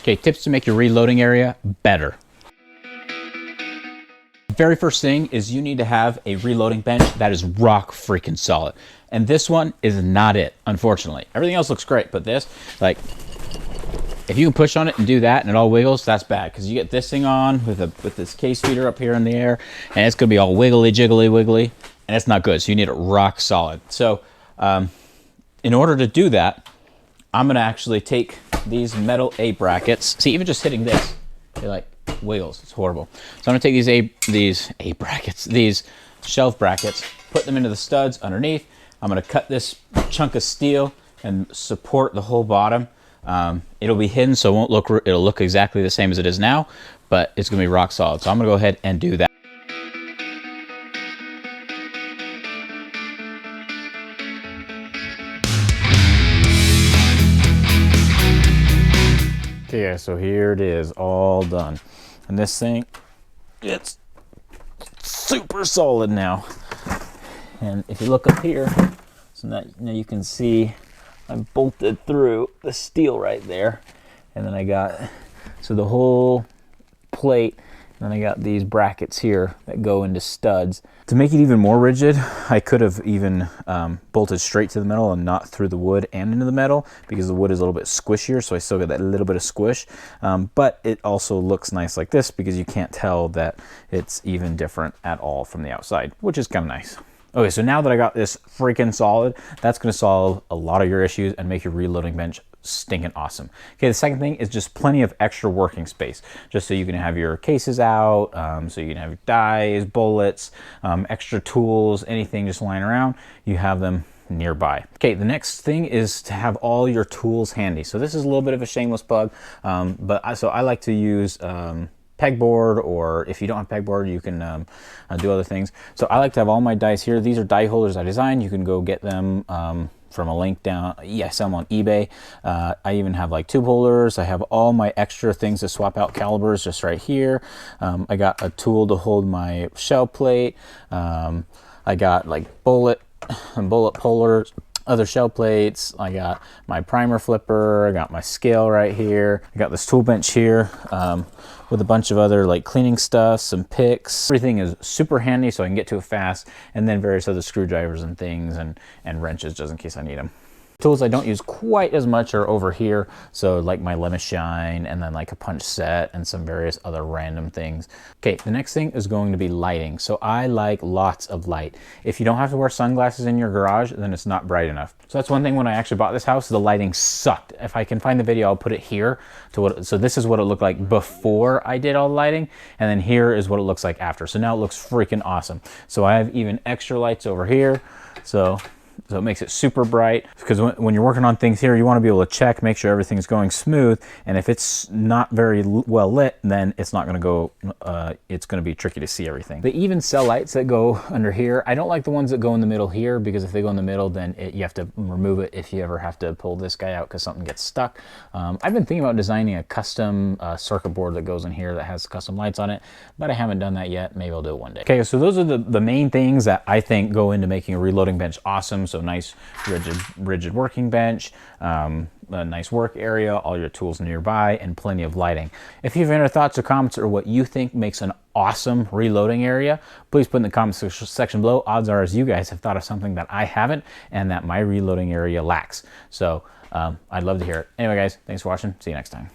Okay, tips to make your reloading area better. Very first thing is you need to have a reloading bench that is rock freaking solid. And this one is not it, unfortunately. Everything else looks great, but this, like, if you can push on it and do that and it all wiggles, that's bad. Because you get this thing on with this case feeder up here in the air, and it's gonna be all wiggly, jiggly, wiggly, and it's not good. So you need it rock solid. So in order to do that, I'm gonna actually take these metal A brackets. See, even just hitting this, it like wiggles. It's horrible. So I'm gonna take these A brackets, these shelf brackets, put them into the studs underneath. I'm gonna cut this chunk of steel and support the whole bottom. It'll be hidden, so it'll look exactly the same as it is now, but it's gonna be rock solid. So I'm gonna go ahead and do that. Okay guys, so here it is, all done. And this thing, it's super solid now. And if you look up here, so now you can see I bolted through the steel right there. And then I got, so the whole plate, and then I got these brackets here that go into studs. To make it even more rigid, I could have even bolted straight to the metal and not through the wood and into the metal, because the wood is a little bit squishier, so I still get that little bit of squish. But it also looks nice like this because you can't tell that it's even different at all from the outside, which is kind of nice. Okay, so now that I got this freaking solid, that's gonna solve a lot of your issues and make your reloading bench stinking awesome. Okay, the second thing is just plenty of extra working space, just so you can have your cases out, so you can have your dies, bullets, extra tools, anything just lying around, you have them nearby. Okay, the next thing is to have all your tools handy. So this is a little bit of a shameless plug, but I like to use pegboard, or if you don't have pegboard, you can do other things. So I like to have all my dice here. These are die holders I designed. You can go get them from a link down. Yeah, I sell them on eBay. I even have like tube holders. I have all my extra things to swap out calibers just right here. I got a tool to hold my shell plate. I got like bullet pullers, other shell plates. I got my primer flipper. I got my scale right here. I got this tool bench here with a bunch of other like cleaning stuff, some picks. Everything is super handy so I can get to it fast, and then various other screwdrivers and things and wrenches just in case I need them. Tools I don't use quite as much are over here, so like my Lemon Shine, and then like a punch set and some various other random things. Okay, the next thing is going to be lighting. So I like lots of light. If you don't have to wear sunglasses in your garage, then it's not bright enough. So that's one thing when I actually bought this house, the lighting sucked. If I can find the video, I'll put it here. So this is what it looked like before I did all the lighting, and then here is what it looks like after. So now it looks freaking awesome. So I have even extra lights over here. So it makes it super bright, because when you're working on things here, you want to be able to check, make sure everything's going smooth, and if it's not very well lit, then it's not going to go, it's going to be tricky to see everything. They even sell lights that go under here. I don't like the ones that go in the middle here, because if they go in the middle, then you have to remove it if you ever have to pull this guy out because something gets stuck. I've been thinking about designing a custom circuit board that goes in here that has custom lights on it, but I haven't done that yet. Maybe I'll do it one day. Okay, so those are the main things that I think go into making a reloading bench awesome. So nice, rigid working bench, a nice work area, all your tools nearby, and plenty of lighting. If you have any thoughts or comments or what you think makes an awesome reloading area, please put in the comments section below. Odds are you guys have thought of something that I haven't and that my reloading area lacks. So I'd love to hear it. Anyway guys, thanks for watching. See you next time.